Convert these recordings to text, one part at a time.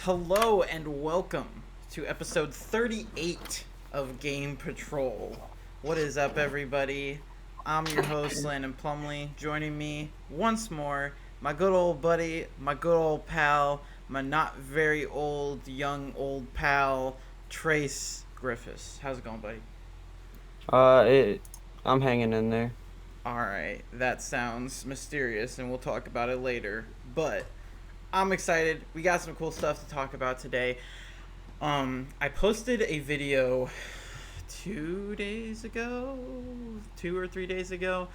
Hello and welcome to episode 38 of Game Patrol. What is up, everybody? I'm your host, Landon Plumley. Joining me once more, my good old buddy, my good old pal, my not very old, young old pal, Trace Griffiths. How's it going, buddy? I'm hanging in there. Alright, that sounds mysterious, and we'll talk about it later. But I'm excited. We got some cool stuff to talk about today. I posted a video 2 or 3 days ago,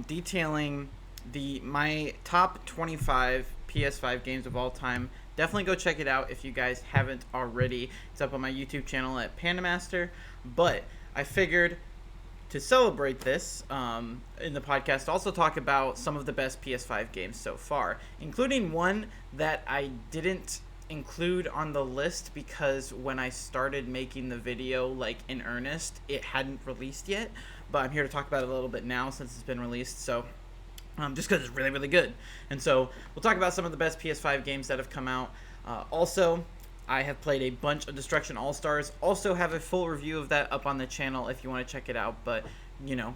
detailing my top 25 PS5 games of all time. Definitely go check it out if you guys haven't already. It's up on my YouTube channel at Pandamaster. But I figured to celebrate this in the podcast, also talk about some of the best PS5 games so far, including one that I didn't include on the list because when I started making the video, like in earnest, it hadn't released yet. But I'm here to talk about it a little bit now since it's been released. So just because it's really, really good. And so we'll talk about some of the best PS5 games that have come out. Also, I have played a bunch of Destruction AllStars. Also have a full review of that up on the channel if you want to check it out. But,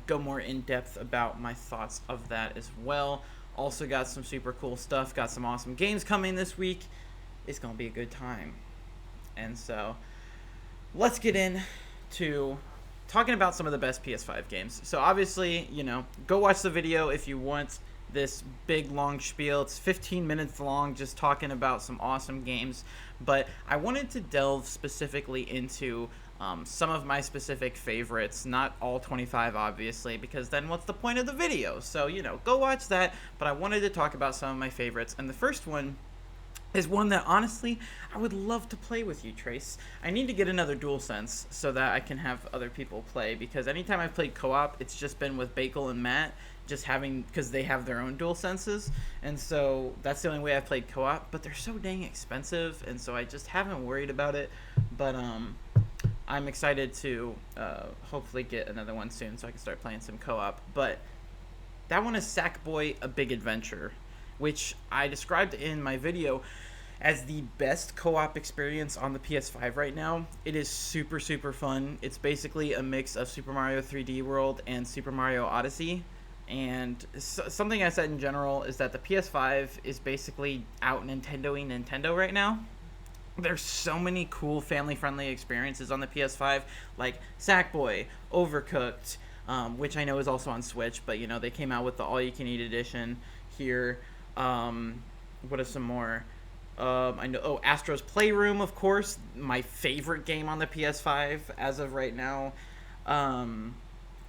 go more in depth about my thoughts of that as well. Also got some super cool stuff. Got some awesome games coming this week. It's going to be a good time. And so let's get into talking about some of the best PS5 games. So obviously, go watch the video if you want this big long spiel. It's 15 minutes long, just talking about some awesome games. But I wanted to delve specifically into some of my specific favorites, not all 25 obviously, because then what's the point of the video? So, go watch that. But I wanted to talk about some of my favorites. And the first one is one that honestly I would love to play with you, Trace. I need to get another DualSense so that I can have other people play, because anytime I've played co-op, it's just been with Bakel and Matt, because they have their own DualSenses, and so that's the only way I've played co-op. But they're so dang expensive, and so I just haven't worried about it. But I'm excited to hopefully get another one soon so I can start playing some co-op. But that one is Sackboy: A Big Adventure, which I described in my video as the best co-op experience on the PS5 right now. It is super, super fun. It's basically a mix of Super Mario 3D World and Super Mario Odyssey. And something I said in general is that the PS5 is basically out Nintendoing Nintendo right now. There's so many cool family-friendly experiences on the PS5, like Sackboy, Overcooked, which I know is also on Switch, but they came out with the all-you-can-eat edition here. What is some more? I know. Astro's Playroom, of course, my favorite game on the PS5 as of right now.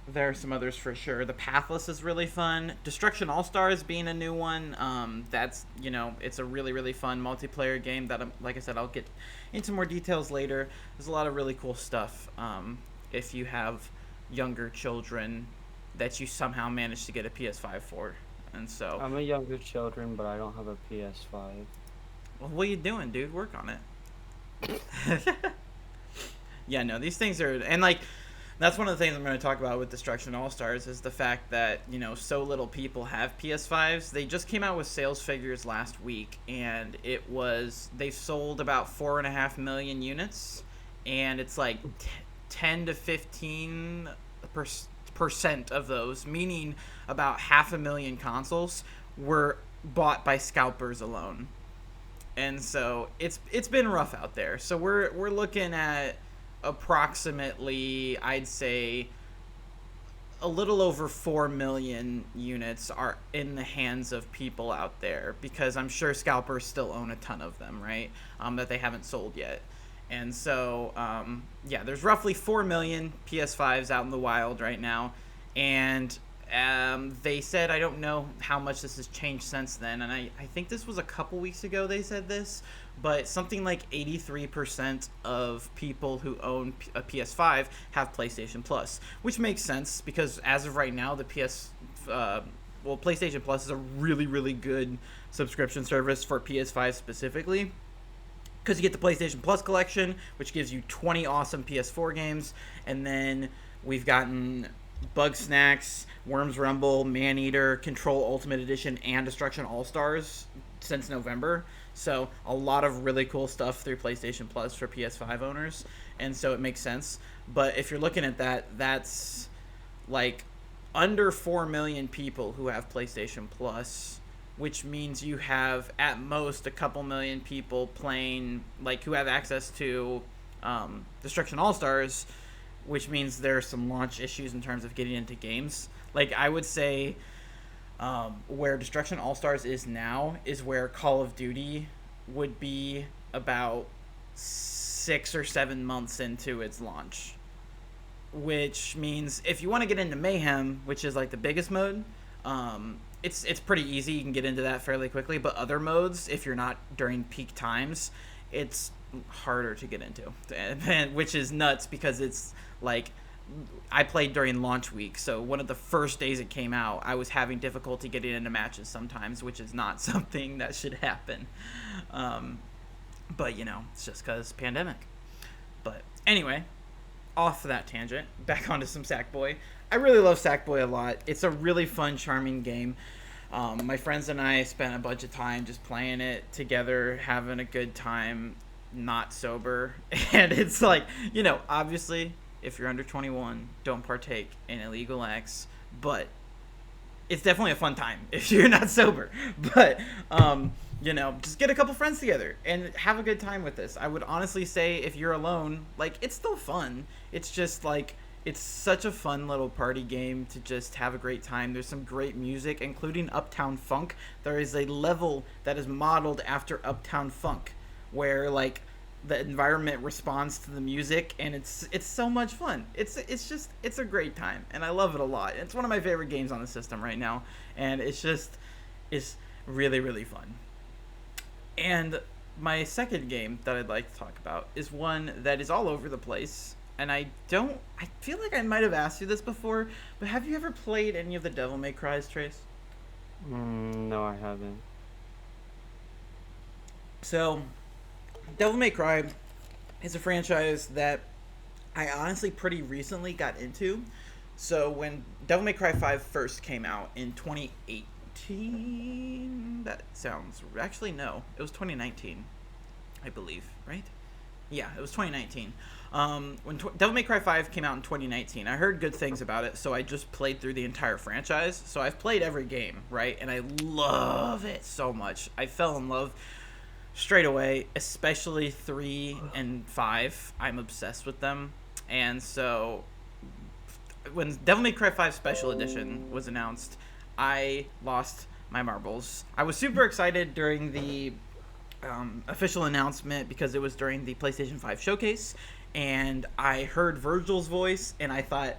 There are some others for sure. The Pathless is really fun. Destruction AllStars being a new one. That's it's a really, really fun multiplayer game that like I said, I'll get into more details later. There's a lot of really cool stuff. If you have younger children that you somehow managed to get a PS5 for. And so I'm a younger children, but I don't have a PS5. Well, what are you doing, dude? Work on it. Yeah, no, these things are, and that's one of the things I'm going to talk about with Destruction AllStars is the fact that so little people have PS5s. They just came out with sales figures last week, and they've sold about 4.5 million units, and it's like 10 to 15% of those, meaning about 500,000 consoles, were bought by scalpers alone. And so it's been rough out there. So we're looking at approximately, I'd say, a little over 4 million units are in the hands of people out there, because I'm sure scalpers still own a ton of them, right? That they haven't sold yet. And so, there's roughly 4 million PS5s out in the wild right now. And they said, I don't know how much this has changed since then, and I think this was a couple weeks ago they said this, but something like 83% of people who own a PS5 have PlayStation Plus, which makes sense because as of right now, the PlayStation Plus is a really, really good subscription service for PS5 specifically, because you get the PlayStation Plus collection, which gives you 20 awesome PS4 games, and then we've gotten Bug Snacks, Worms Rumble, Maneater, Control Ultimate Edition, and Destruction AllStars since November. So a lot of really cool stuff through PlayStation Plus for PS5 owners, and so it makes sense. But if you're looking at that, that's like under 4 million people who have PlayStation Plus, which means you have at most a couple million people playing, like, who have access to Destruction AllStars, which means there are some launch issues in terms of getting into games. Like, I would say where Destruction AllStars is now is where Call of Duty would be about 6 or 7 months into its launch. Which means if you want to get into Mayhem, which is like the biggest mode, it's pretty easy. You can get into that fairly quickly. But other modes, if you're not during peak times, it's harder to get into, which is nuts because it's like I played during launch week, so one of the first days it came out, I was having difficulty getting into matches sometimes, which is not something that should happen. But it's just because pandemic. But anyway, off that tangent, back onto some Sackboy. I really love Sackboy a lot. It's a really fun, charming game. My friends and I spent a bunch of time just playing it together, having a good time, not sober. And it's like, obviously, if you're under 21, don't partake in illegal acts. But it's definitely a fun time if you're not sober. But, just get a couple friends together and have a good time with this. I would honestly say if you're alone, like, it's still fun. It's just, like, it's such a fun little party game to just have a great time. There's some great music, including Uptown Funk. There is a level that is modeled after Uptown Funk, where, like, the environment responds to the music, and it's so much fun. It's a great time, and I love it a lot. It's one of my favorite games on the system right now, and it's really, really fun. And my second game that I'd like to talk about is one that is all over the place, and I feel like I might have asked you this before, but have you ever played any of the Devil May Cry's, Trace? No, I haven't. So, Devil May Cry is a franchise that I honestly pretty recently got into. So when Devil May Cry 5 first came out in 2018, that sounds... Actually, no. It was 2019, I believe, right? Yeah, it was 2019. When Devil May Cry 5 came out in 2019, I heard good things about it, so I just played through the entire franchise. So I've played every game, right? And I love it so much. I fell in love straight away, especially 3 and 5. I'm obsessed with them. And so when Devil May Cry 5 Special Edition was announced, I lost my marbles. I was super excited during the official announcement because it was during the PlayStation 5 showcase, and I heard Virgil's voice, and I thought,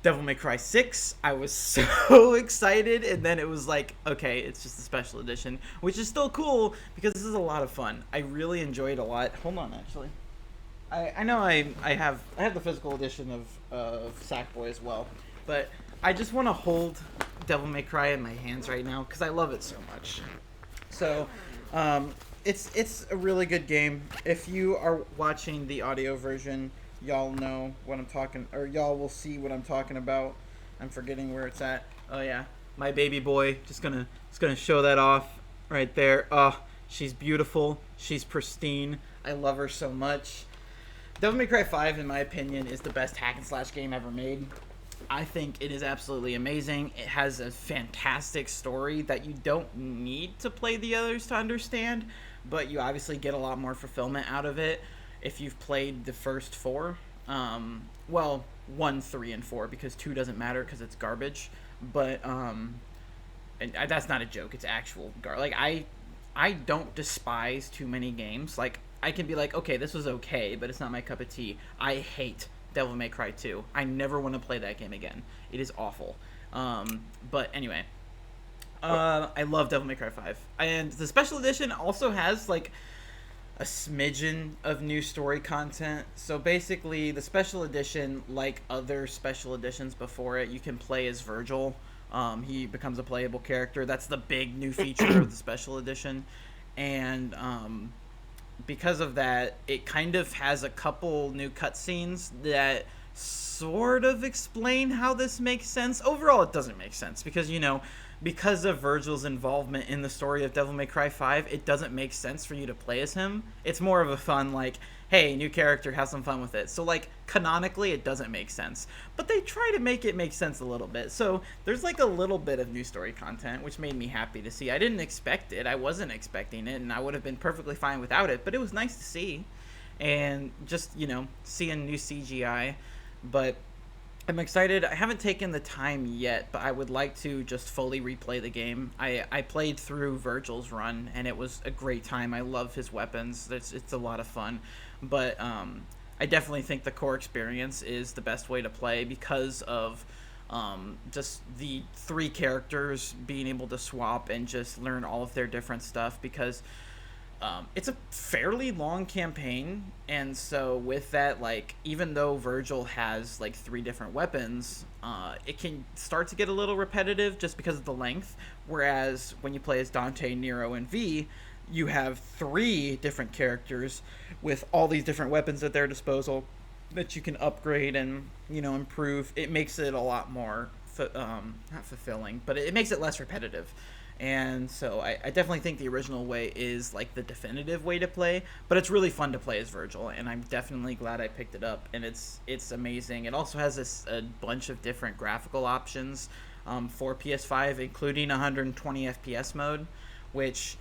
Devil May Cry 6. I was so excited, and then it was like, okay, it's just a special edition, which is still cool because this is a lot of fun. I really enjoyed it a lot. Hold on, actually. I know I have the physical edition of Sackboy as well, but I just want to hold Devil May Cry in my hands right now because I love it so much. So, it's a really good game. If you are watching the audio version, y'all know what I'm talking, or y'all will see what I'm talking about. I'm forgetting where it's at. Oh yeah, my baby boy. Just gonna show that off right there. Oh, she's beautiful. She's pristine. I love her so much. Devil May Cry 5, in my opinion, is the best hack and slash game ever made. I think it is absolutely amazing. It has a fantastic story that you don't need to play the others to understand, but you obviously get a lot more fulfillment out of it if you've played the first 4. 1, 3, and 4, because 2 doesn't matter because it's garbage. But and that's not a joke. It's actual like I don't despise too many games. Like, I can be like, okay, this was okay, but it's not my cup of tea. I hate Devil May Cry 2. I never want to play that game again. It is awful. But anyway, I love Devil May Cry 5. And the special edition also has, like, a smidgen of new story content. So basically, the special edition, like other special editions before it, you can play as Virgil. He becomes a playable character. That's the big new feature of the special edition. And because of that, it kind of has a couple new cutscenes that sort of explain how this makes sense. Overall, it doesn't make sense because, because of Virgil's involvement in the story of Devil May Cry 5, it doesn't make sense for you to play as him. It's more of a fun, like, hey, new character, have some fun with it. So, like, canonically, it doesn't make sense. But they try to make it make sense a little bit. So, there's, like, a little bit of new story content, which made me happy to see. I didn't expect it. I wasn't expecting it, and I would have been perfectly fine without it. But it was nice to see. And just, seeing new CGI. But I'm excited. I haven't taken the time yet, but I would like to just fully replay the game. I played through Virgil's run, and it was a great time. I love his weapons. It's a lot of fun. But I definitely think the core experience is the best way to play because of just the 3 characters being able to swap and just learn all of their different stuff, because it's a fairly long campaign, and so with that, like, even though Virgil has like 3 different weapons, it can start to get a little repetitive just because of the length, whereas when you play as Dante, Nero, and V, you have 3 different characters with all these different weapons at their disposal that you can upgrade and, improve. It makes it a lot more not fulfilling, but it makes it less repetitive. And so I definitely think the original way is like the definitive way to play, but it's really fun to play as Virgil, and I'm definitely glad I picked it up, and it's amazing. It also has a bunch of different graphical options for PS5, including 120 FPS mode, which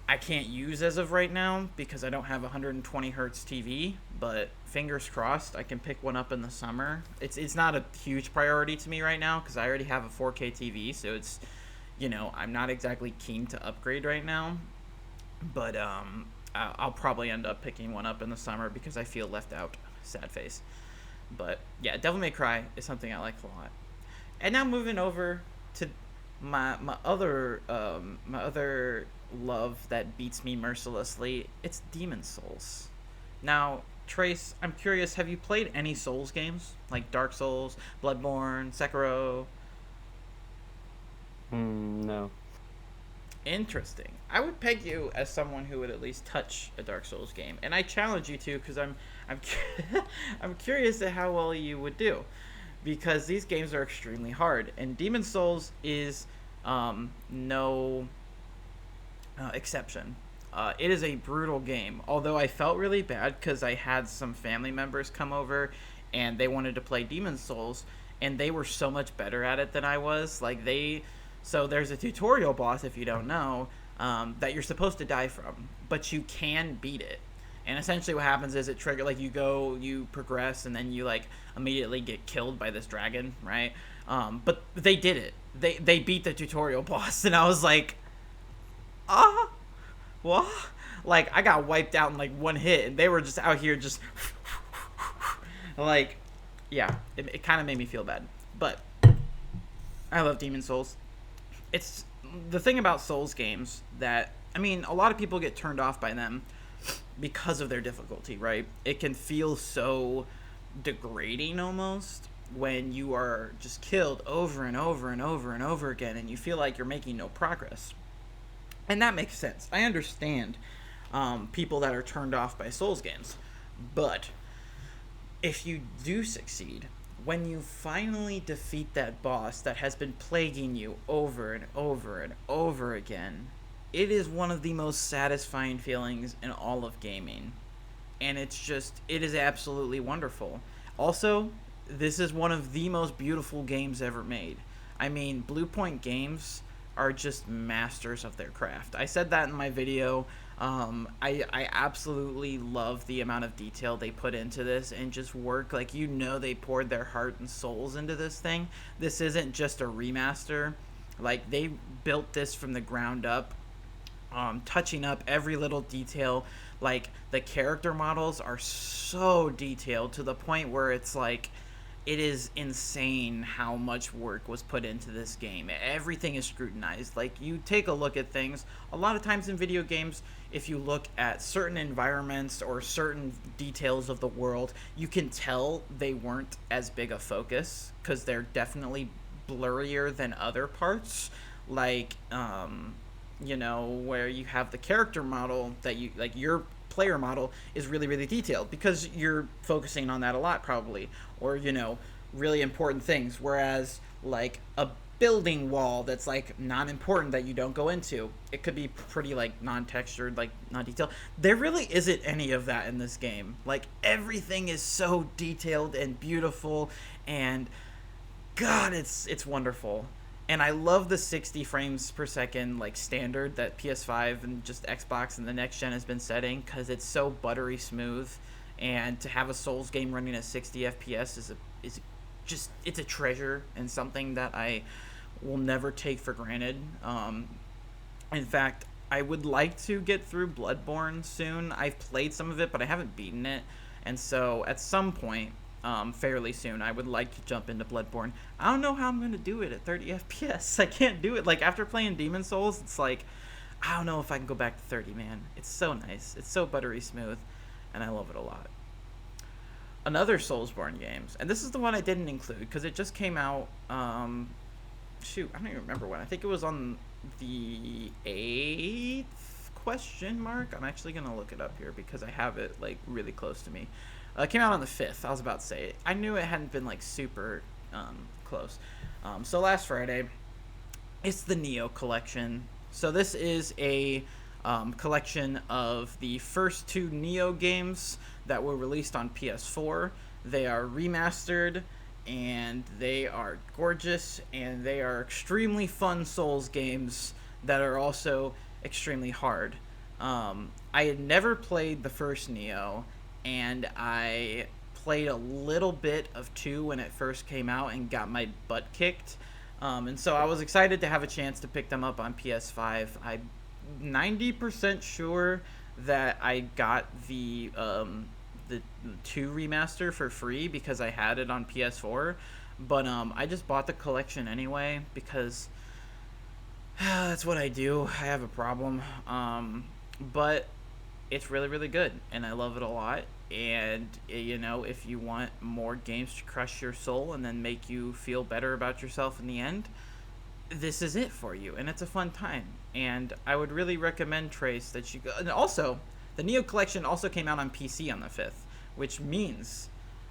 I can't use as of right now because I don't have a 120 hertz TV, but fingers crossed I can pick one up in the summer. It's not a huge priority to me right now because I already have a 4K TV, so it's, I'm not exactly keen to upgrade right now, but I'll probably end up picking one up in the summer because I feel left out. Sad face. But yeah, Devil May Cry is something I like a lot. And now moving over to my other love that beats me mercilessly, it's Demon Souls. Now, Trace, I'm curious, have you played any Souls games? Like Dark Souls, Bloodborne, Sekiro? No. Interesting. I would peg you as someone who would at least touch a Dark Souls game, and I challenge you to because I'm I'm curious at how well you would do, because these games are extremely hard, and Demon Souls is no exception. It is a brutal game. Although I felt really bad because I had some family members come over, and they wanted to play Demon Souls, and they were so much better at it than I was. So there's a tutorial boss, if you don't know, that you're supposed to die from, but you can beat it. And essentially what happens is you progress, and then you immediately get killed by this dragon, right? But they did it. They beat the tutorial boss, and I was like, what? I got wiped out in one hit, and they were just out here just yeah, it kind of made me feel bad. But I love Demon Souls. It's the thing about Souls games that, a lot of people get turned off by them because of their difficulty, right? It can feel so degrading almost when you are just killed over and over and over and over again, and you feel like you're making no progress. And that makes sense. I understand people that are turned off by Souls games. But if you do succeed, when you finally defeat that boss that has been plaguing you over and over and over again, it is one of the most satisfying feelings in all of gaming. And it is absolutely wonderful. Also, this is one of the most beautiful games ever made. Blue Point Games are just masters of their craft. I said that in my video. I absolutely love the amount of detail they put into this and just work. They poured their heart and souls into this thing. This isn't just a remaster. They built this from the ground up, touching up every little detail. The character models are so detailed to the point where it's it is insane how much work was put into this game. Everything is scrutinized. You take a look at things, a lot of times in video games, if you look at certain environments or certain details of the world, you can tell they weren't as big a focus because they're definitely blurrier than other parts. Where you have the character model that your player model is really, really detailed because you're focusing on that a lot probably, or really important things, whereas a building wall that's like non-important that you don't go into. It could be pretty like non-textured, like non-detailed. There really isn't any of that in this game. Like everything is so detailed and beautiful, and God, it's wonderful. And I love the 60 frames per second like standard that PS5 and just Xbox and the next gen has been setting, because it's so buttery smooth. And to have a Souls game running at 60 FPS is just, it's a treasure and something that I will never take for granted. In fact, I would like to get through Bloodborne soon. I've played some of it, but I haven't beaten it. And so at some point, fairly soon, I would like to jump into Bloodborne. I don't know how I'm going to do it at 30 FPS. I can't do it. Like, after playing Demon Souls, it's like, I don't know if I can go back to 30, man. It's so nice. It's so buttery smooth, and I love it a lot. Another Soulsborne games, and this is the one I didn't include because it just came out, shoot, I don't even remember when. I think it was on the 8th question mark. I'm actually going to look it up here because I have it, like, really close to me. It came out on the 5th. I was about to say it. I knew it hadn't been, like, super close. So last Friday, it's the Neo collection. So this is a collection of the first 2 Neo games that were released on PS4. They are remastered, and they are gorgeous, and they are extremely fun Souls games that are also extremely hard. I had never played the first Neo, and I played a little bit of 2 when it first came out and got my butt kicked. And so I was excited to have a chance to pick them up on PS5. I'm 90% sure that I got the 2 remaster for free because I had it on PS4, but I just bought the collection anyway because that's what I do. I have a problem, but it's really, really good, and I love it a lot. And you know, if you want more games to crush your soul and then make you feel better about yourself in the end, this is it for you, and it's a fun time. And I would really recommend, Trace, that you go. And also, the Neo Collection also came out on PC on the 5th, which means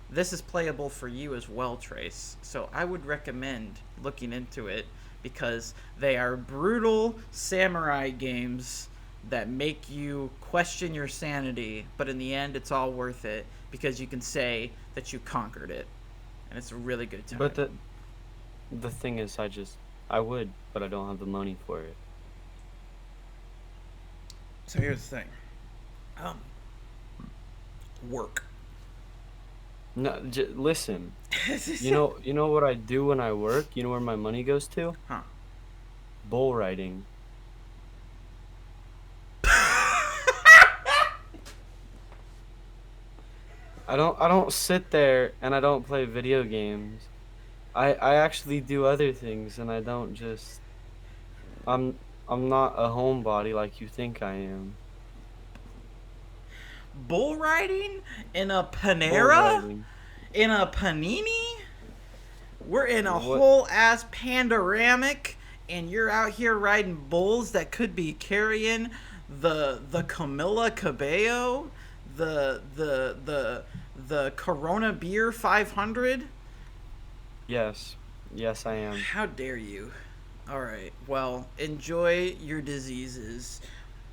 this is playable for you as well, Trace. So I would recommend looking into it because they are brutal samurai games that make you question your sanity, but in the end, it's all worth it because you can say that you conquered it, and it's a really good time. But the thing is, I would, but I don't have the money for it. So here's the thing. Work. No, listen. You know what I do when I work? You know where my money goes to? Huh. Bull riding. I don't sit there and I don't play video games. I actually do other things, and I don't just I'm not a homebody like you think I am. Bull riding in a Bull Panera? riding. In a Panini? We're in a What? whole ass pandoramic, and you're out here riding bulls that could be carrying the Camilla Cabello, the Corona Beer 500. Yes, I am. How dare you? All right. Well, enjoy your diseases.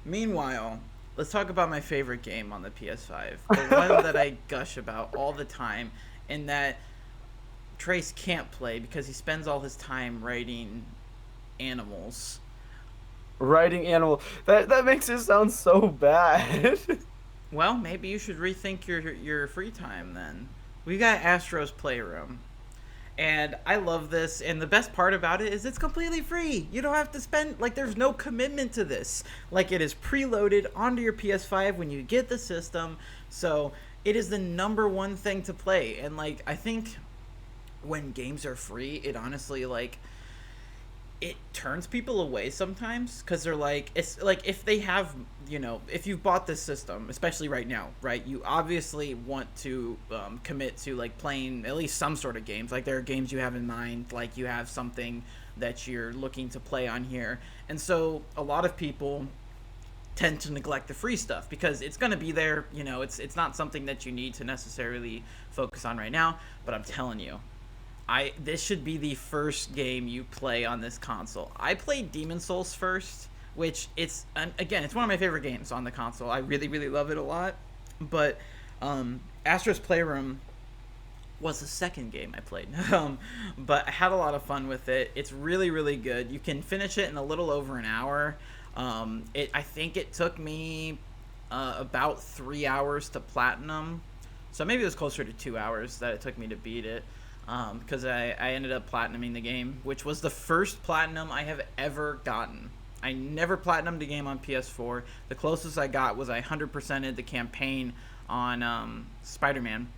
Meanwhile, let's talk about my favorite game on the PS5. The one that I gush about all the time, and that Trace can't play because he spends all his time writing animals. Riding animal. That makes it sound so bad. Well, maybe you should rethink your free time then. We got Astro's Playroom. And I love this, and the best part about it is it's completely free. You don't have to spend, like, there's no commitment to this. Like, it is preloaded onto your PS5 when you get the system, so it is the #1 thing to play. And, like, I think when games are free, it honestly, like, it turns people away sometimes, because they're like, it's like, if they have, you know, if you've bought this system, especially right now, right, you obviously want to commit to, like, playing at least some sort of games. Like, there are games you have in mind, like, you have something that you're looking to play on here. And so a lot of people tend to neglect the free stuff because it's going to be there. You know, it's not something that you need to necessarily focus on right now. But I'm telling you, this should be the first game you play on this console. I played Demon Souls first, which again, it's one of my favorite games on the console. I really, really love it a lot. But Astro's Playroom was the second game I played. But I had a lot of fun with it. It's really, really good. You can finish it in a little over an hour. I think it took me about 3 hours to platinum. So maybe it was closer to 2 hours that it took me to beat it. Because I ended up platinuming the game, which was the first platinum I have ever gotten. I never platinumed a game on PS4. The closest I got was I 100%ed the campaign on Spider-Man,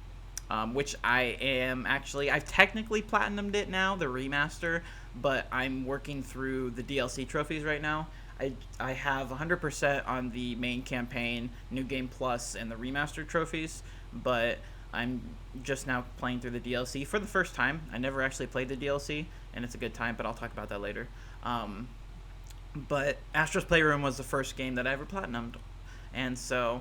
which I've technically platinumed it now, the remaster, but I'm working through the DLC trophies right now. I have 100% on the main campaign, New Game Plus, and the remastered trophies, but I'm just now playing through the DLC for the first time. I never actually played the DLC, and it's a good time, but I'll talk about that later. But Astro's Playroom was the first game that I ever platinumed, and so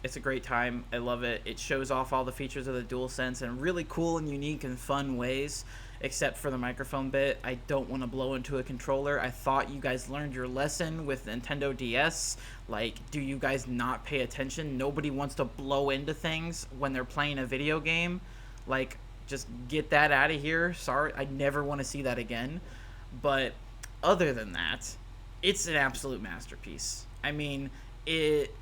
it's a great time. I love it. It shows off all the features of the DualSense in really cool and unique and fun ways, except for the microphone bit. I don't want to blow into a controller. I thought you guys learned your lesson with Nintendo DS. Like, do you guys not pay attention? Nobody wants to blow into things when they're playing a video game. Like, just get that out of here. Sorry, I never want to see that again. But other than that, it's an absolute masterpiece. I mean, it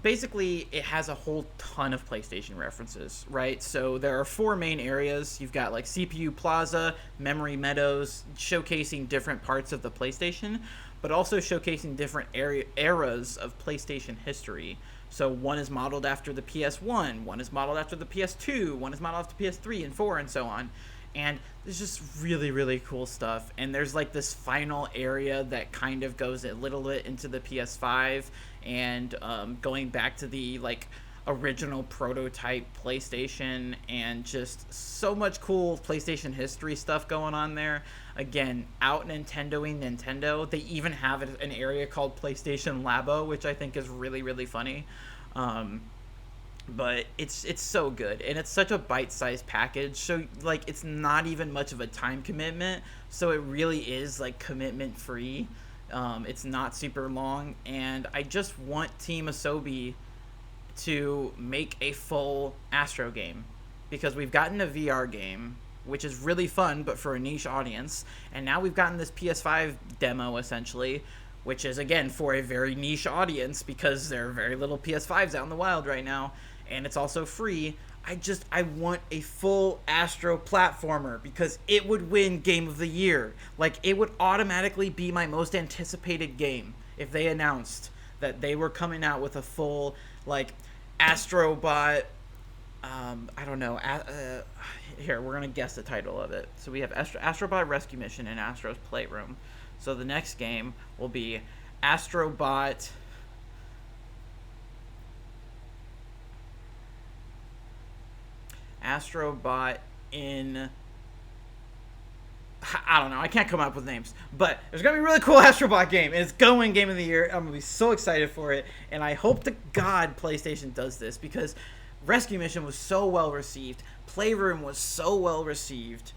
basically, it has a whole ton of PlayStation references, right? So there are 4 main areas. You've got like CPU Plaza, Memory Meadows, showcasing different parts of the PlayStation, but also showcasing different eras of PlayStation history. So one is modeled after the PS1, one is modeled after the PS2, one is modeled after PS3 and 4, and so on. And there's just really, really cool stuff. And there's like this final area that kind of goes a little bit into the PS5 and going back to the like original prototype PlayStation, and just so much cool PlayStation history stuff going on there. Again, out Nintendoing Nintendo. They even have an area called PlayStation Labo, which I think is really, really funny. But it's so good, and it's such a bite-sized package, so like it's not even much of a time commitment, so it really is like commitment free. It's not super long, and I just want Team Asobi to make a full Astro game, because we've gotten a VR game, which is really fun but for a niche audience, and now we've gotten this PS5 demo essentially, which is again for a very niche audience because there are very little PS5s out in the wild right now. And it's also free. I want a full Astro platformer, because it would win Game of the Year. Like, it would automatically be my most anticipated game if they announced that they were coming out with a full, like, Astrobot, I don't know, here, we're going to guess the title of it. So we have Astrobot Rescue Mission and Astro's Playroom. So the next game will be Astrobot in, I don't know, I can't come up with names, but there's gonna be a really cool Astrobot game, and it's gonna win Game of the Year. I'm gonna be so excited for it, and I hope to God PlayStation does this, because Rescue Mission was so well received, Playroom was so well received.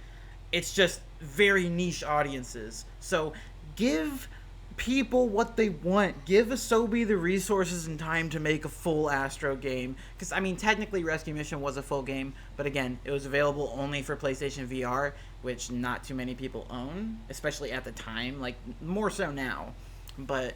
It's just very niche audiences, so give people what they want. Give Asobi the resources and time to make a full Astro game, because I mean technically Rescue Mission was a full game, but again, it was available only for PlayStation VR, which not too many people own, especially at the time, like more so now. But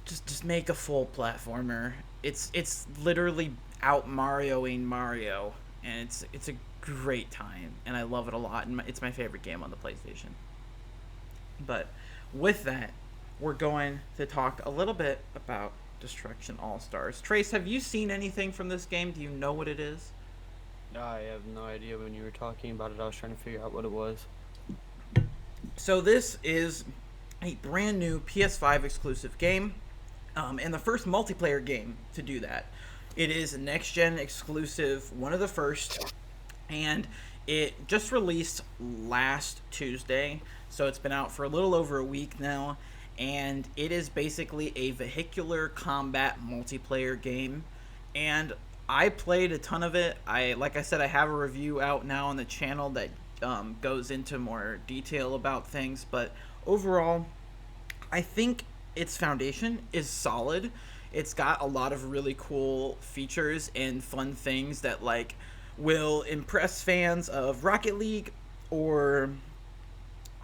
just make a full platformer. It's literally out Marioing Mario, and it's a great time, and I love it a lot, and it's my favorite game on the PlayStation. But with that, we're going to talk a little bit about Destruction AllStars. Trace, have you seen anything from this game? Do you know what it is? I have no idea. When you were talking about it, I was trying to figure out what it was. So this is a brand new PS5 exclusive game, and the first multiplayer game to do that. It is a next-gen exclusive, one of the first, and it just released last Tuesday, so it's been out for a little over a week now. And it is basically a vehicular combat multiplayer game. And I played a ton of it. Like I said, I have a review out now on the channel that goes into more detail about things. But overall, I think its foundation is solid. It's got a lot of really cool features and fun things that like will impress fans of Rocket League or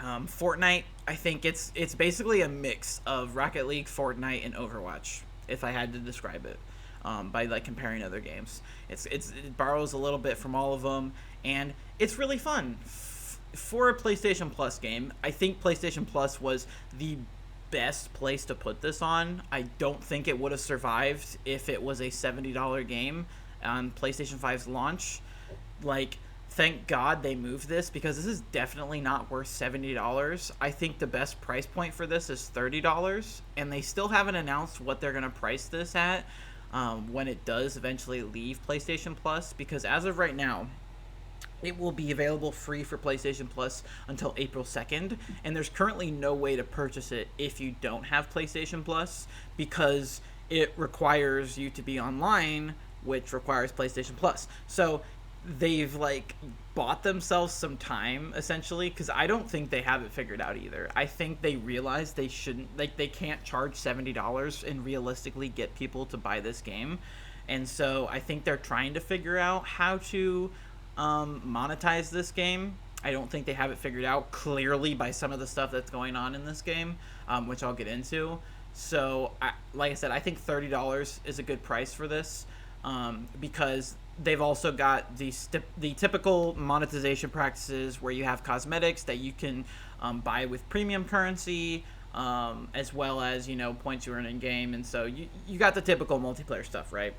Fortnite. I think it's basically a mix of Rocket League, Fortnite, and Overwatch. If I had to describe it, by like comparing other games, it borrows a little bit from all of them, and it's really fun. For a PlayStation Plus game, I think PlayStation Plus was the best place to put this on. I don't think it would have survived if it was a $70 game on PlayStation 5's launch. Like, thank God they moved this, because this is definitely not worth $70. I think the best price point for this is $30, and they still haven't announced what they're going to price this at when it does eventually leave PlayStation Plus, because as of right now, it will be available free for PlayStation Plus until April 2nd, and there's currently no way to purchase it if you don't have PlayStation Plus, because it requires you to be online, which requires PlayStation Plus. So they've like bought themselves some time essentially, because I don't think they have it figured out either. I think they realize they shouldn't, like, they can't charge $70 and realistically get people to buy this game, and so I think they're trying to figure out how to monetize this game. I don't think they have it figured out clearly by some of the stuff that's going on in this game, which I'll get into. So like I said, I think $30 is a good price for this, because they've also got the typical monetization practices where you have cosmetics that you can buy with premium currency, as well as, you know, points you earn in game, and so you got the typical multiplayer stuff, right?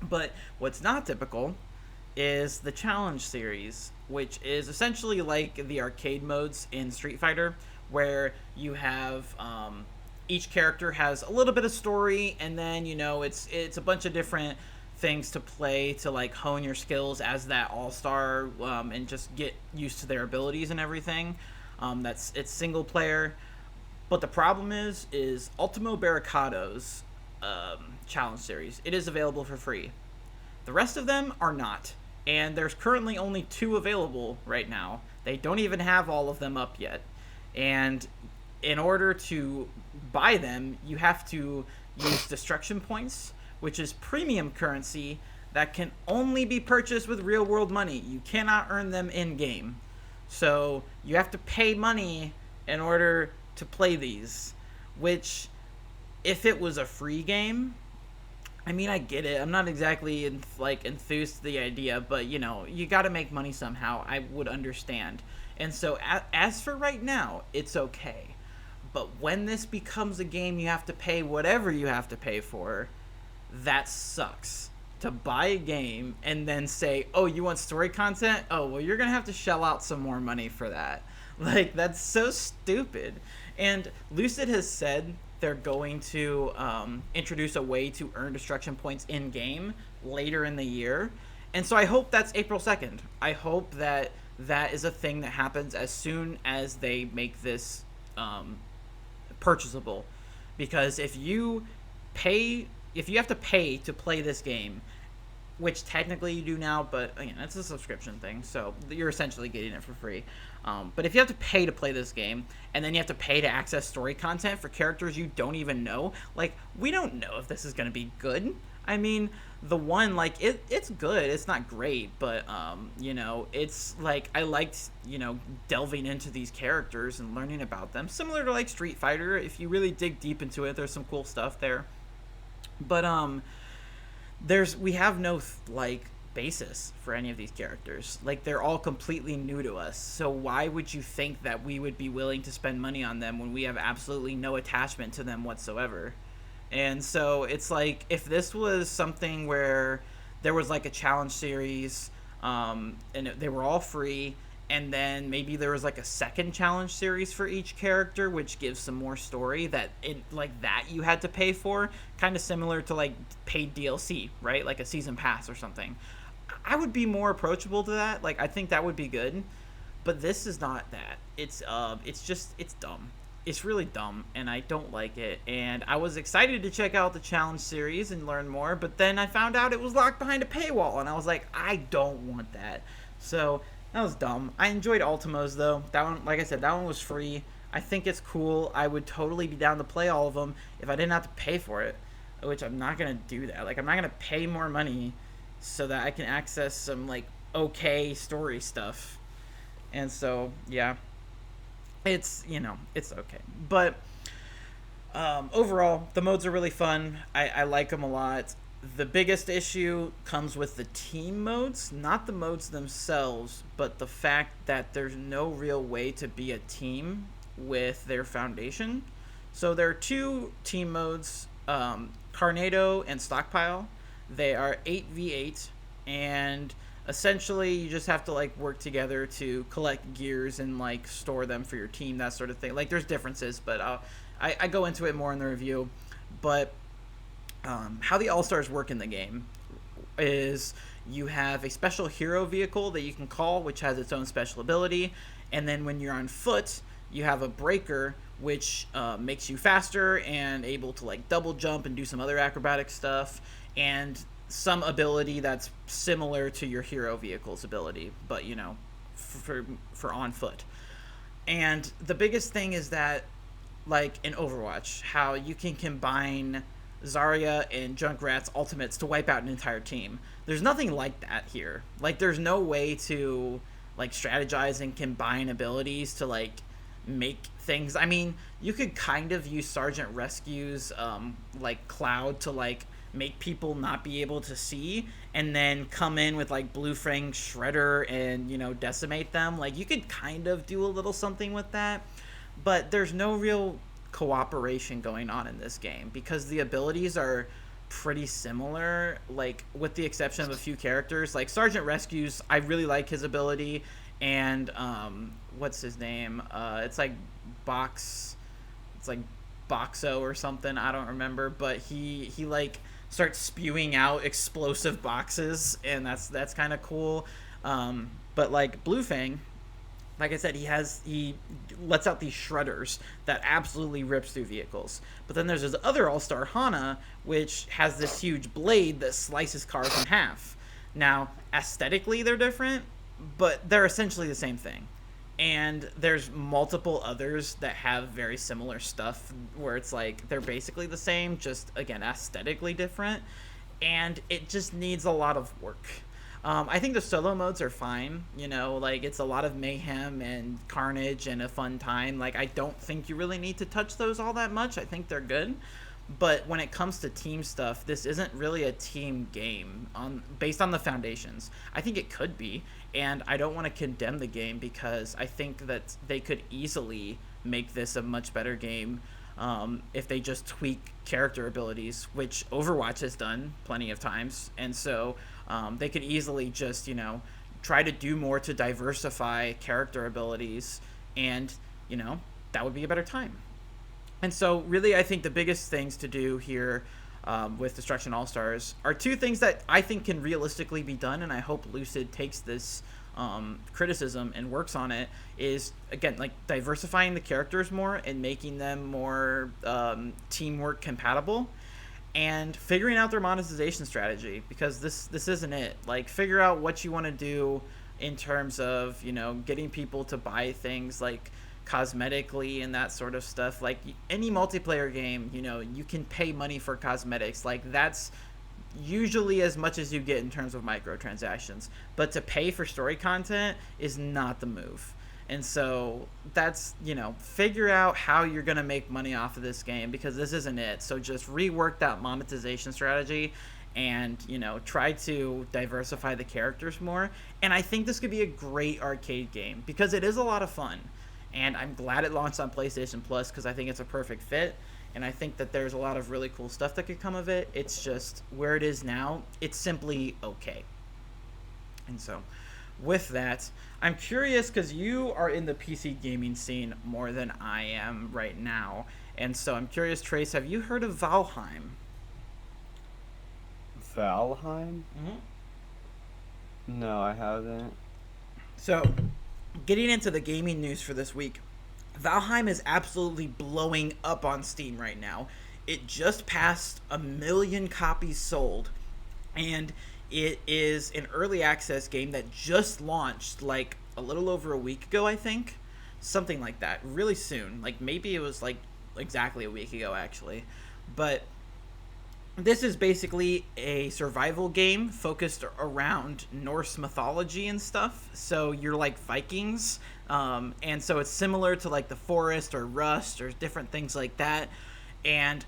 But what's not typical is the challenge series, which is essentially like the arcade modes in Street Fighter, where you have each character has a little bit of story, and then, you know, it's a bunch of different things to play to like hone your skills as that all-star, and just get used to their abilities and everything. It's single player, but the problem is Ultimo Barricado's challenge series. It is available for free. The rest of them are not, and there's currently only 2 available right now. They don't even have all of them up yet, and in order to buy them, you have to use destruction points, which is premium currency that can only be purchased with real world money. You cannot earn them in game, so you have to pay money in order to play these, which, if it was a free game, I mean, I get it. I'm not exactly enthused to the idea, but, you know, you got to make money somehow. I would understand. And so as for right now, it's okay. But when this becomes a game you have to pay whatever you have to pay for, that sucks. To buy a game and then say, oh, you want story content? Oh, well, you're going to have to shell out some more money for that. Like, that's so stupid. And Lucid has said they're going to introduce a way to earn destruction points in game later in the year, and so I hope that's April 2nd. I hope that is a thing that happens as soon as they make this purchasable, because if you have to pay to play this game, which technically you do now, but again, that's a subscription thing, so you're essentially getting it for free. But if you have to pay to play this game, and then you have to pay to access story content for characters you don't even know, like, we don't know if this is going to be good. I mean, the one, like, it's good. It's not great, but, you know, it's, like, I liked, you know, delving into these characters and learning about them. Similar to, like, Street Fighter. If you really dig deep into it, there's some cool stuff there. But, we have no, like, basis for any of these characters. Like, they're all completely new to us, so why would you think that we would be willing to spend money on them when we have absolutely no attachment to them whatsoever? And so it's like, if this was something where there was like a challenge series, and they were all free, and then maybe there was like a second challenge series for each character, which gives some more story that you had to pay for, kind of similar to like paid DLC, right? Like a season pass or something. I would be more approachable to that. Like, I think that would be good, but this is not that. It's dumb. it's really dumb, and I don't like it. And I was excited to check out the challenge series and learn more, but then I found out it was locked behind a paywall, and I was like, I don't want that. So that was dumb. I enjoyed Ultimos though. That one, like I said, that one was free. I think it's cool. I would totally be down to play all of them if I didn't have to pay for it, which I'm not gonna do that. Like, I'm not gonna pay more money so that I can access some like okay story stuff. And so yeah, it's, it's okay. But overall, the modes are really fun. I like them a lot. The biggest issue comes with the team modes, not the modes themselves, but the fact that there's no real way to be a team with their foundation. So there are two team modes, Carnado and Stockpile. They are 8v8, and essentially you just have to like work together to collect gears and like store them for your team, that sort of thing. Like, there's differences, but I go into it more in the review. But how the All-Stars work in the game is you have a special hero vehicle that you can call, which has its own special ability, and then when you're on foot, you have a breaker, which makes you faster and able to like double jump and do some other acrobatic stuff, and some ability that's similar to your hero vehicle's ability, but for on foot. And the biggest thing is that, like in Overwatch, how you can combine Zarya and Junkrat's ultimates to wipe out an entire team. There's nothing like that here. Like, there's no way to like strategize and combine abilities to like make things. I mean, you could kind of use Sergeant Rescue's like Cloud to like make people not be able to see, and then come in with like Blue Fang Shredder and decimate them. Like, you could kind of do a little something with that, but there's no real cooperation going on in this game because the abilities are pretty similar, like with the exception of a few characters. Like Sergeant Rescue's, I really like his ability, and what's his name? It's like Boxo or something. I don't remember, but he like starts spewing out explosive boxes, and that's kind of cool. But like Blue Fang, like I said, he lets out these shredders that absolutely rips through vehicles. But then there's this other All-Star, Hana, which has this huge blade that slices cars in half. Now, aesthetically they're different, but they're essentially the same thing. And there's multiple others that have very similar stuff where it's like they're basically the same, just again aesthetically different, and it just needs a lot of work. I think the solo modes are fine, like it's a lot of mayhem and carnage and a fun time. Like, I don't think you really need to touch those all that much. I think they're good. But when it comes to team stuff, this isn't really a team game based on the foundations. I think it could be, and I don't want to condemn the game because I think that they could easily make this a much better game if they just tweak character abilities, which Overwatch has done plenty of times. And so they could easily just, try to do more to diversify character abilities, and, that would be a better time. And so really I think the biggest things to do here with Destruction AllStars are two things that I think can realistically be done, and I hope Lucid takes this criticism and works on it, is again like diversifying the characters more and making them more teamwork compatible, and figuring out their monetization strategy, because this isn't it. Like, figure out what you want to do in terms of getting people to buy things like cosmetically and that sort of stuff. Like, any multiplayer game, you can pay money for cosmetics. Like, that's usually as much as you get in terms of microtransactions, but to pay for story content is not the move. And so that's, figure out how you're going to make money off of this game, because this isn't it. So just rework that monetization strategy and, try to diversify the characters more. And I think this could be a great arcade game because it is a lot of fun. And I'm glad it launched on PlayStation Plus because I think it's a perfect fit. And I think that there's a lot of really cool stuff that could come of it. It's just where it is now, it's simply okay. And so with that, I'm curious because you are in the PC gaming scene more than I am right now. And so I'm curious, Trace, have you heard of Valheim? Valheim? Mm-hmm. No, I haven't. So, getting into the gaming news for this week, Valheim is absolutely blowing up on Steam right now. It just passed 1 million copies sold, and it is an early access game that just launched like a little over a week ago, I think. Something like that. Really soon. Like maybe it was like exactly a week ago actually. But this is basically a survival game focused around Norse mythology and stuff. So you're like Vikings, and so it's similar to like the Forest or Rust or different things like that. And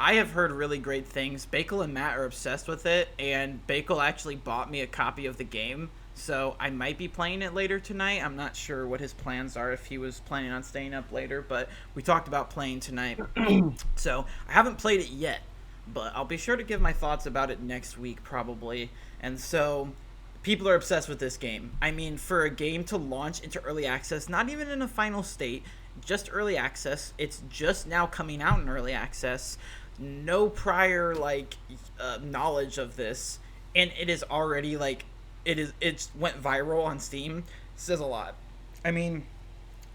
I have heard really great things. Bakel and Matt are obsessed with it, and Bakel actually bought me a copy of the game. So I might be playing it later tonight. I'm not sure what his plans are, if he was planning on staying up later, but we talked about playing tonight. So I haven't played it yet, but I'll be sure to give my thoughts about it next week probably. And so people are obsessed with this game. I mean, for a game to launch into early access, not even in a final state, just early access, it's just now coming out in early access. No prior like knowledge of this, and it is already like it's went viral on Steam. Says a lot. I mean,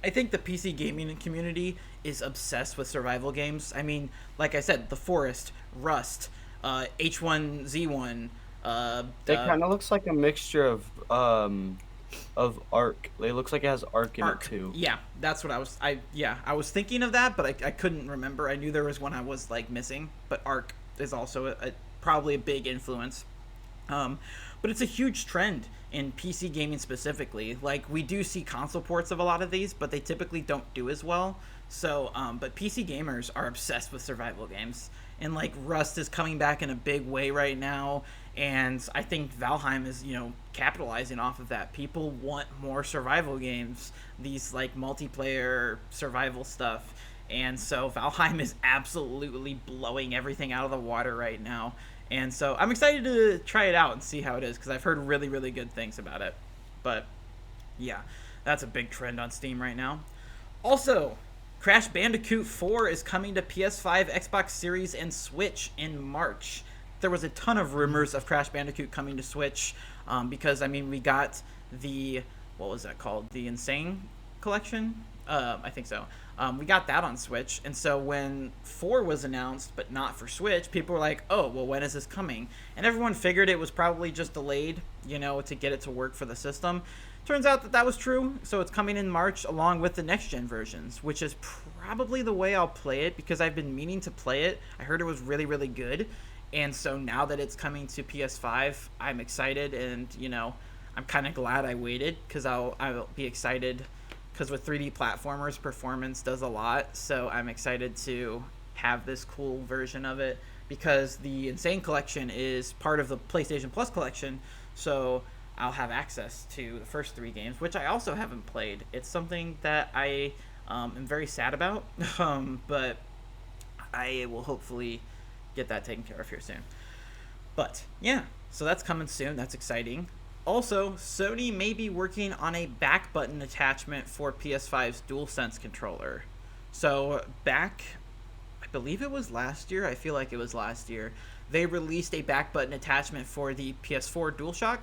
I think the PC gaming community is obsessed with survival games. I mean, like I said, The Forest, Rust, H1Z1. It kind of looks like a mixture of Ark. It looks like it has Ark in it Arc. too. Yeah, that's what I was. I was thinking of that, but I couldn't remember. I knew there was one I was like missing, but Arc is also probably a big influence. Um, but it's a huge trend in PC gaming specifically. Like we do see console ports of a lot of these, but they typically don't do as well. So, but PC gamers are obsessed with survival games, and like Rust is coming back in a big way right now. And I think Valheim is, capitalizing off of that. People want more survival games, these like multiplayer survival stuff. And so Valheim is absolutely blowing everything out of the water right now. And so I'm excited to try it out and see how it is because I've heard really, really good things about it. But yeah, that's a big trend on Steam right now. Also, Crash Bandicoot 4 is coming to PS5, Xbox Series, and Switch in March. There was a ton of rumors of Crash Bandicoot coming to Switch because, I mean, we got the, what was that called? The Insane Collection? I think so. We got that on Switch, and so when 4 was announced, but not for Switch, people were like, oh, well, when is this coming? And everyone figured it was probably just delayed, to get it to work for the system. Turns out that was true, so it's coming in March along with the next-gen versions, which is probably the way I'll play it because I've been meaning to play it. I heard it was really, really good, and so now that it's coming to PS5, I'm excited, and, I'm kind of glad I waited because I'll be excited because with 3D platformers, performance does a lot. So I'm excited to have this cool version of it because the Insane Collection is part of the PlayStation Plus collection. So I'll have access to the first 3 games, which I also haven't played. It's something that I am very sad about, but I will hopefully get that taken care of here soon. But yeah, so that's coming soon. That's exciting. Also, Sony may be working on a back button attachment for PS5's DualSense controller. So, I believe it was last year, I feel like it was last year, they released a back button attachment for the PS4 DualShock.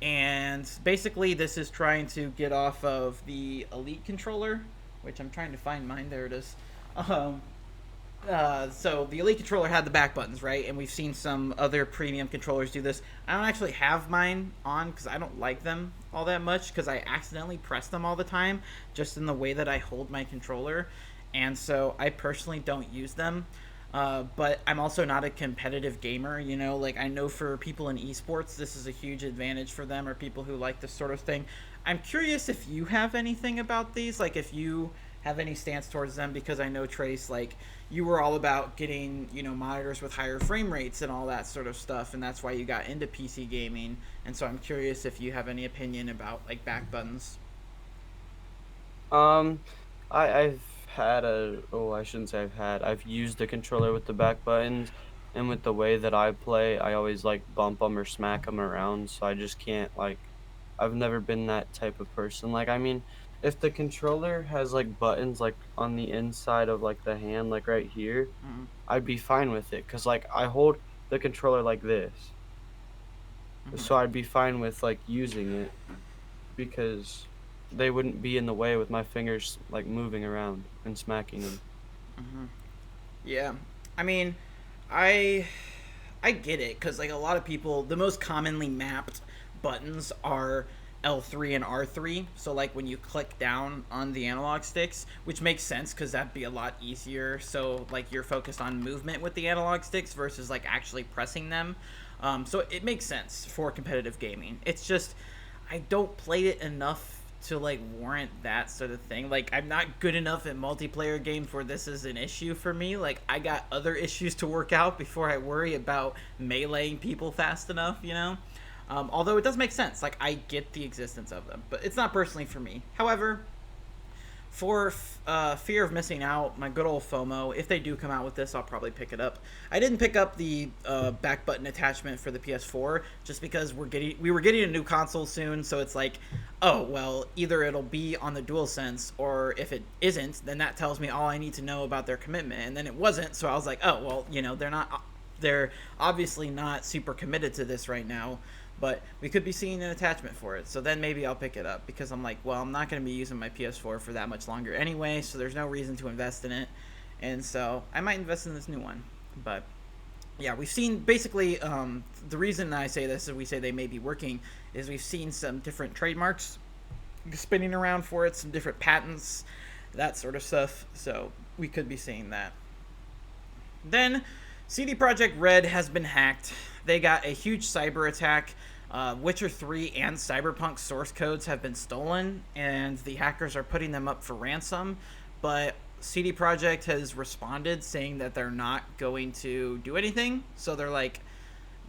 And basically, this is trying to get off of the Elite controller, which I'm trying to find mine. There it is. So the Elite controller had the back buttons, right? And we've seen some other premium controllers do this. I don't actually have mine on because I don't like them all that much because I accidentally press them all the time just in the way that I hold my controller. And so I personally don't use them. But I'm also not a competitive gamer, like I know for people in esports, this is a huge advantage for them or people who like this sort of thing. I'm curious if you have anything about these, like if you have any stance towards them, because I know Trace, like you were all about getting, monitors with higher frame rates and all that sort of stuff, and that's why you got into PC gaming. And so I'm curious if you have any opinion about like back buttons. Um, I've had I shouldn't say I've used the controller with the back buttons, and with the way that I play, I always like bump them or smack them around, so I just can't I've never been that type of person. Like, I mean, if the controller has like buttons like on the inside of like the hand, like right here, Mm-hmm. I'd be fine with it, cause like I hold the controller like this, Mm-hmm. so I'd be fine with like using it because they wouldn't be in the way with my fingers like moving around and smacking them. Yeah, I mean, I I get it because like a lot of people, the most commonly mapped buttons are L3 and R3. So like when you click down on the analog sticks, which makes sense because that'd be a lot easier. So like you're focused on movement with the analog sticks versus like actually pressing them. So it makes sense for competitive gaming. It's just I don't play it enough to like warrant that sort of thing. Like I'm not good enough at multiplayer games where this is an issue for me. Like I got other issues to work out before I worry about meleeing people fast enough, you know? Although it does make sense. Like I get the existence of them, but it's not personally for me. However, for fear of missing out, my good old FOMO, if they do come out with this, I'll probably pick it up. I didn't pick up the back button attachment for the PS4 just because we were getting a new console soon, so it's like, oh well, either it'll be on the DualSense, or if it isn't, then that tells me all I need to know about their commitment. And then it wasn't, so I was like, oh well, you know, they're obviously not super committed to this right now, but we could be seeing an attachment for it. So then maybe I'll pick it up because I'm like, well, I'm not going to be using my PS4 for that much longer anyway, so there's no reason to invest in it. And so I might invest in this new one. But yeah, we've seen basically the reason I say this is we say they may be working is we've seen some different trademarks spinning around for it, some different patents, that sort of stuff. So we could be seeing that. Then CD Projekt Red has been hacked. They got a huge cyber attack. Witcher 3 and Cyberpunk source codes have been stolen, and the hackers are putting them up for ransom. But CD Projekt has responded saying that they're not going to do anything. So they're like,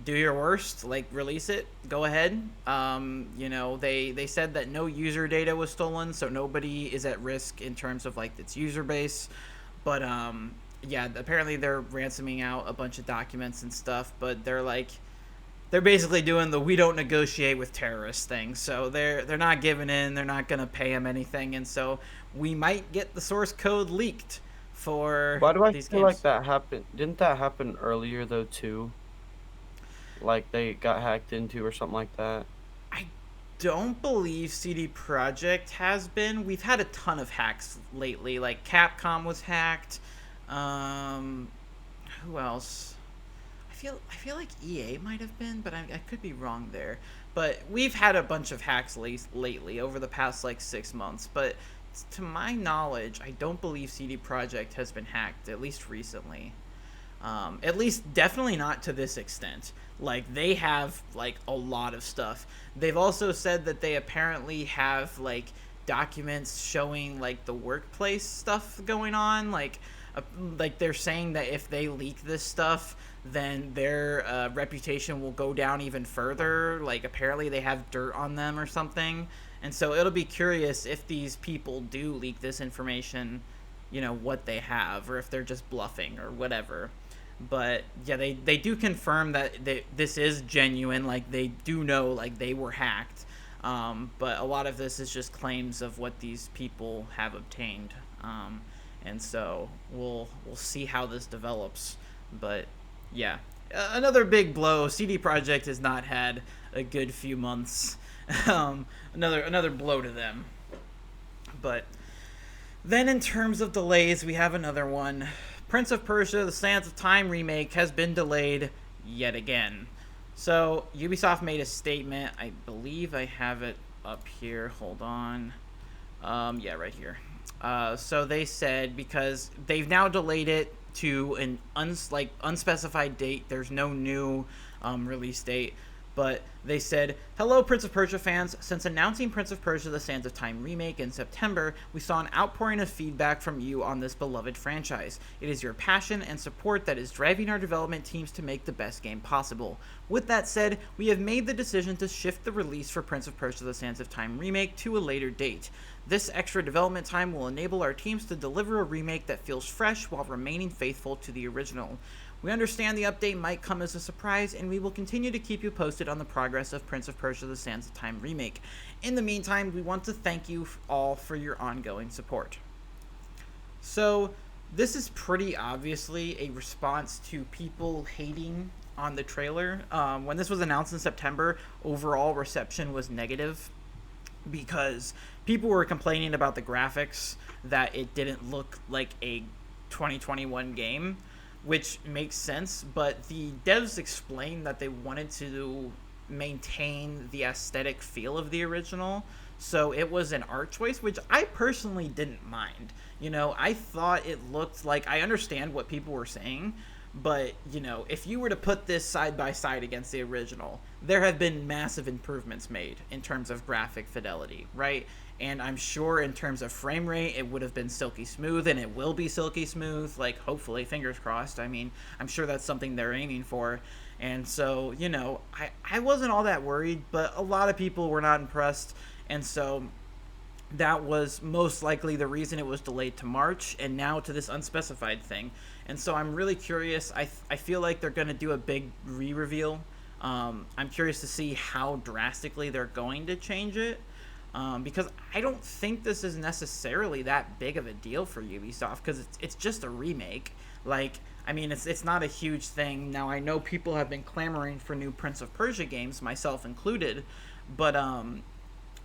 do your worst, like release it, go ahead. You know, they said that no user data was stolen, so nobody is at risk in terms of like its user base. But yeah, apparently they're ransoming out a bunch of documents and stuff, but they're basically doing the we don't negotiate with terrorists thing. So they're not giving in, they're not going to pay them anything, and so we might get the source code leaked for Why do I these feel games. like that happened? Didn't that happen earlier though too? Like they got hacked into or something like that. I don't believe CD Projekt has been. We've had a ton of hacks lately. Like Capcom was hacked. Um, who else? I feel like EA might have been, but I could be wrong there. But we've had a bunch of hacks lately over the past like 6 months. But to my knowledge, I don't believe CD Projekt has been hacked, at least recently. At least definitely not to this extent. Like they have like a lot of stuff. They've also said that they apparently have like documents showing like the workplace stuff going on. Like they're saying that if they leak this stuff, then their reputation will go down even further. Like apparently they have dirt on them or something. And so it'll be curious if these people do leak this information, you know, what they have, or if they're just bluffing or whatever. But yeah, they do confirm that this is genuine. Like they do know like they were hacked. But a lot of this is just claims of what these people have obtained. And so we'll see how this develops. But yeah, another big blow. CD Projekt has not had a good few months. Another blow to them. But then in terms of delays, we have another one. Prince of Persia: The Sands of Time remake has been delayed yet again. So Ubisoft made a statement. I believe I have it up here. Hold on. Yeah, right here. So they said because they've now delayed it to an unspecified date. There's no new release date. But they said, hello, Prince of Persia fans. Since announcing Prince of Persia: The Sands of Time remake in September, we saw an outpouring of feedback from you on this beloved franchise. It is your passion and support that is driving our development teams to make the best game possible. With that said, we have made the decision to shift the release for Prince of Persia: The Sands of Time remake to a later date. This extra development time will enable our teams to deliver a remake that feels fresh while remaining faithful to the original. We understand the update might come as a surprise, and we will continue to keep you posted on the progress of Prince of Persia: The Sands of Time remake. In the meantime, we want to thank you all for your ongoing support. So, this is pretty obviously a response to people hating on the trailer. When this was announced in September, overall reception was negative. because people were complaining about the graphics, that it didn't look like a 2021 game, which makes sense. But the devs explained that they wanted to maintain the aesthetic feel of the original, so it was an art choice, which I personally didn't mind. I thought it looked like, I understand what people were saying, but if you were to put this side by side against the original, there have been massive improvements made in terms of graphic fidelity, right? And I'm sure in terms of frame rate, it would have been silky smooth, and it will be silky smooth, like, hopefully, fingers crossed. I mean, I'm sure that's something they're aiming for. And so, I wasn't all that worried, but a lot of people were not impressed. And so that was most likely the reason it was delayed to March and now to this unspecified thing. And so I'm really curious. I feel like they're going to do a big re-reveal. I'm curious to see how drastically they're going to change it. Because I don't think this is necessarily that big of a deal for Ubisoft, because it's just a remake. Like, I mean, it's not a huge thing. Now, I know people have been clamoring for new Prince of Persia games, myself included, but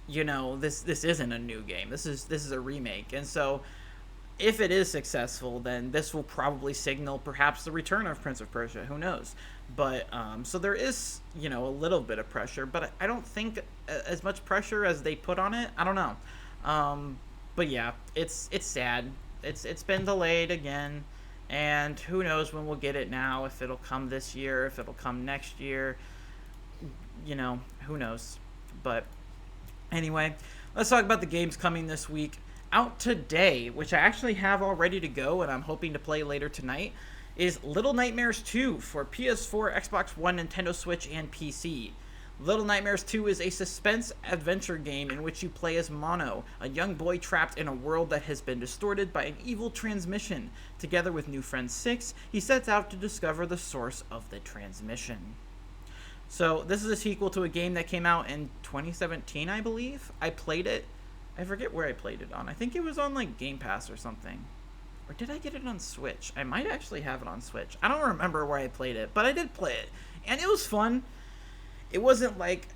this isn't a new game. This is a remake, and so if it is successful, then this will probably signal perhaps the return of Prince of Persia. Who knows? But so there is a little bit of pressure, but I don't think as much pressure as they put on it. I don't know. But yeah, it's sad. It's been delayed again, and who knows when we'll get it now? If it'll come this year, if it'll come next year. Who knows? But anyway, let's talk about the games coming this week. Out today, which I actually have all ready to go and I'm hoping to play later tonight, is Little Nightmares 2 for PS4, Xbox One, Nintendo Switch, and PC. Little Nightmares 2 is a suspense adventure game in which you play as Mono, a young boy trapped in a world that has been distorted by an evil transmission. Together with new friend Six, he sets out to discover the source of the transmission. So this is a sequel to a game that came out in 2017, I believe. I played it. I forget where I played it on. I think it was on like Game Pass or something. Or did I get it on Switch? I might actually have it on Switch. I don't remember where I played it, but I did play it. And it was fun. It wasn't like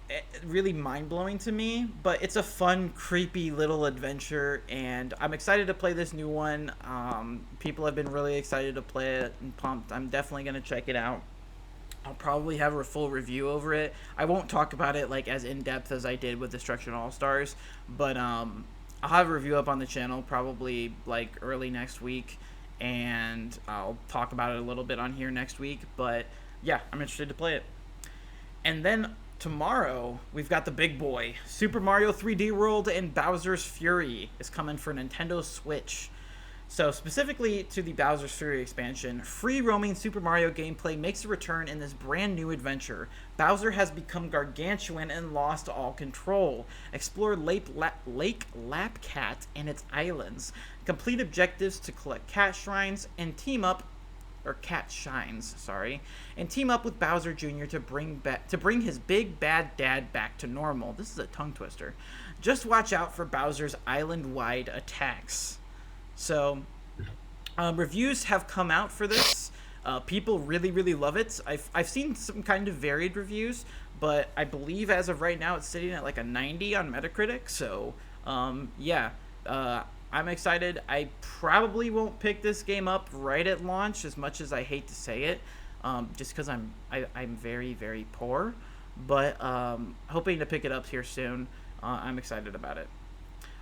really mind-blowing to me, but it's a fun, creepy little adventure, and I'm excited to play this new one. People have been really excited to play it and pumped. I'm definitely going to check it out. I'll probably have a full review over it. I won't talk about it like as in-depth as I did with Destruction AllStars, but I'll have a review up on the channel probably like early next week, and I'll talk about it a little bit on here next week. But yeah, I'm interested to play it. And then tomorrow, we've got the big boy. Super Mario 3D World and Bowser's Fury is coming for Nintendo Switch. So specifically to the Bowser's Fury expansion, free-roaming Super Mario gameplay makes a return in this brand new adventure. Bowser has become gargantuan and lost all control. Explore Lake Lapcat and its islands. Complete objectives to collect cat shrines and team up and team up with Bowser Jr. to bring his big bad dad back to normal. This is a tongue twister. Just watch out for Bowser's island-wide attacks. So, reviews have come out for this. People really, really love it. I've seen some kind of varied reviews, but I believe as of right now it's sitting at like a 90 on Metacritic. So, yeah, I'm excited. I probably won't pick this game up right at launch, as much as I hate to say it, just because I'm very, very poor. But hoping to pick it up here soon. I'm excited about it.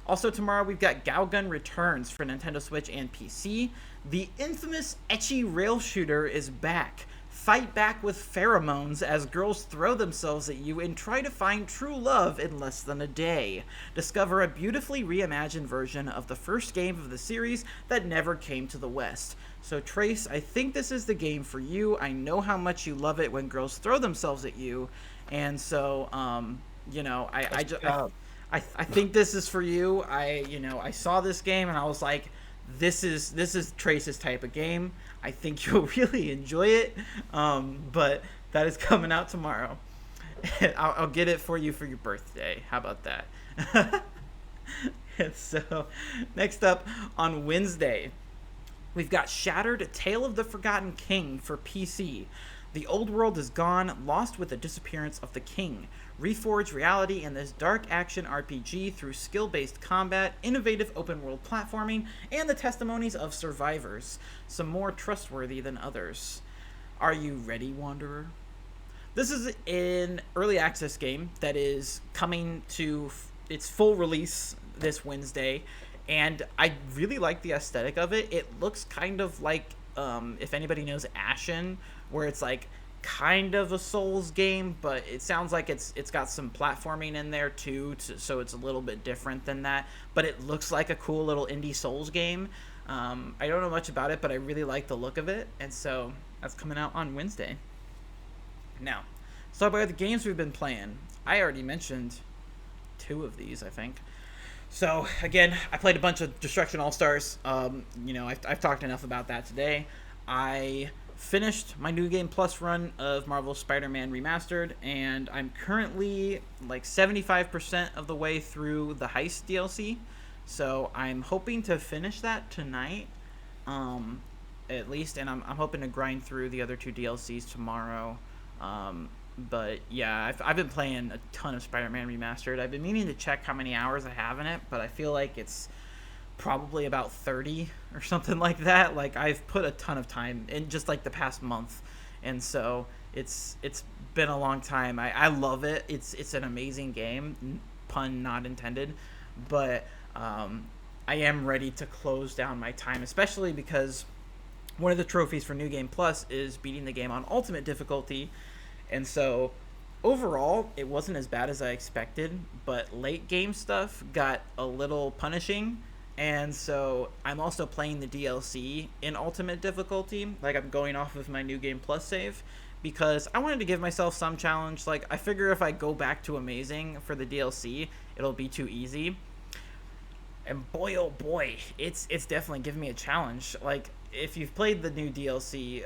Also tomorrow we've got Galgun Returns for Nintendo Switch and PC. The infamous ecchi rail shooter is back. Fight back with pheromones as girls throw themselves at you and try to find true love in less than a day. Discover a beautifully reimagined version of the first game of the series that never came to the West. So Trace, I think this is the game for you. I know how much you love it when girls throw themselves at you, and so I think this is for you. I saw this game and I was like, this is Trace's type of game. I think you'll really enjoy it. But that is coming out tomorrow. I'll get it for you for your birthday. How about that? And so, next up on Wednesday, we've got Shattered: Tale of the Forgotten King for PC. The old world is gone, lost with the disappearance of the king. Reforge reality in this dark action RPG through skill-based combat, innovative open-world platforming, and the testimonies of survivors, some more trustworthy than others. Are you ready, Wanderer? This is an early access game that is coming to its full release this Wednesday, and I really like the aesthetic of it. It looks kind of like, if anybody knows Ashen, where it's like kind of a Souls game, but it sounds like it's got some platforming in there too, so it's a little bit different than that. But it looks like a cool little indie Souls game. I don't know much about it, but I really like the look of it, and so that's coming out on Wednesday. Now, let's talk about the games we've been playing. I already mentioned 2 of these, I think. So, again, I played a bunch of Destruction AllStars. I've talked enough about that today. I finished my New Game Plus run of Marvel's Spider-Man Remastered, and I'm currently like 75% of the way through the Heist DLC. So I'm hoping to finish that tonight, at least, and I'm hoping to grind through the other 2 DLCs tomorrow. But yeah, I've been playing a ton of Spider-Man Remastered. I've been meaning to check how many hours I have in it, but I feel like it's probably about 30 or something like that. Like, I've put a ton of time in just like the past month, and so it's been a long time. I love it. It's an amazing game, pun not intended, but I am ready to close down my time, especially because one of the trophies for New Game Plus is beating the game on ultimate difficulty. And so overall it wasn't as bad as I expected, but late game stuff got a little punishing. And so I'm also playing the DLC in ultimate difficulty. Like, I'm going off of my New Game Plus save because I wanted to give myself some challenge. Like, I figure if I go back to amazing for the DLC, it'll be too easy. And boy, oh boy, it's definitely giving me a challenge. Like, if you've played the new DLC,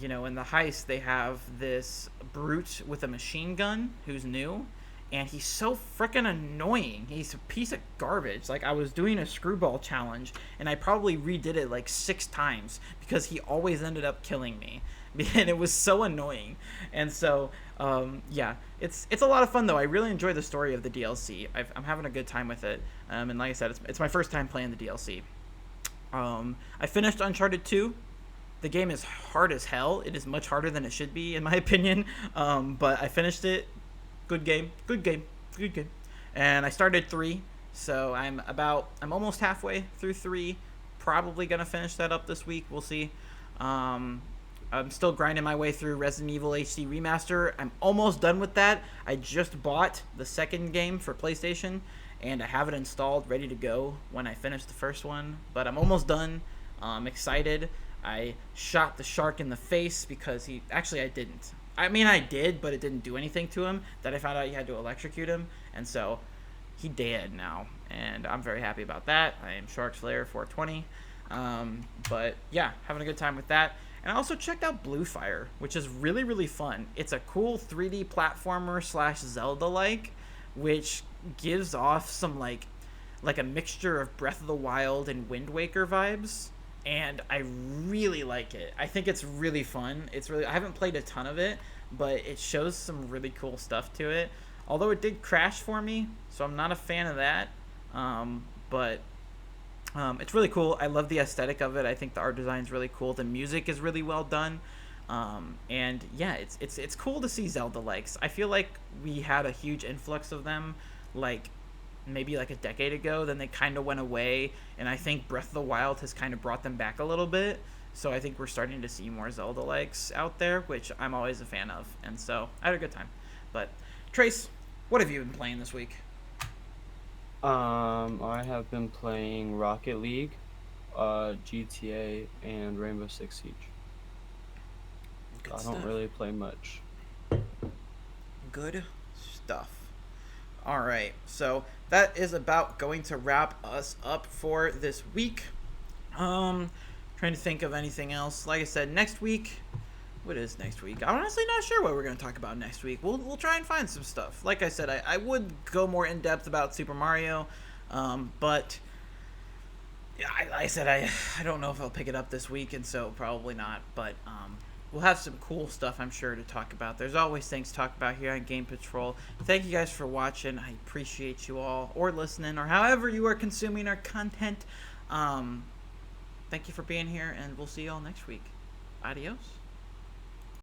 in the Heist, they have this brute with a machine gun who's new, and he's so freaking annoying. He's a piece of garbage. Like, I was doing a screwball challenge, and I probably redid it like 6 times because he always ended up killing me, and it was so annoying. And so, it's a lot of fun though. I really enjoy the story of the DLC. I'm having a good time with it, and like I said, it's my first time playing the DLC. I finished Uncharted 2. The game is hard as hell. It is much harder than it should be, in my opinion. But I finished it. Good game. And I started 3, so I'm almost halfway through 3. Probably gonna finish that up this week. We'll see. I'm still grinding my way through Resident Evil HD Remaster. I'm almost done with that. I just bought the second game for PlayStation, and I have it installed, ready to go when I finish the first one. But I'm almost done. I'm excited. I shot the shark in the face because I didn't. I mean, I did, but it didn't do anything to him. That I found out you had to electrocute him, and so he dead now, and I'm very happy about that. I am Shark Slayer 420. But yeah, having a good time with that. And I also checked out Blue Fire, which is really, really fun. It's a cool 3D platformer / Zelda-like, which gives off some like a mixture of Breath of the Wild and Wind Waker vibes, and I really like it. I think it's really fun. I haven't played a ton of it, but it shows some really cool stuff to it. Although it did crash for me, so I'm not a fan of that. But it's really cool. I love the aesthetic of it. I think the art design is really cool. The music is really well done. And yeah, it's cool to see Zelda likes. I feel like we had a huge influx of them, like maybe like a decade ago. Then they kind of went away, and I think Breath of the Wild has kind of brought them back a little bit. So I think we're starting to see more Zelda likes out there, which I'm always a fan of. And so I had a good time. But Trace, what have you been playing this week? I have been playing Rocket League, GTA, and Rainbow Six Siege. Good I stuff. don't really play much. Good stuff. All right, so that is about going to wrap us up for this week. Trying to think of anything else. Like I said, next week. What is next week? I'm honestly not sure what we're going to talk about next week. We'll try and find some stuff. Like I said, I would go more in depth about Super Mario, but yeah, I don't know if I'll pick it up this week, and so probably not. But we'll have some cool stuff, I'm sure, to talk about. There's always things to talk about here on Game Patrol. Thank you guys for watching. I appreciate you all, or listening, or however you are consuming our content. Thank you for being here, and we'll see you all next week. Adios.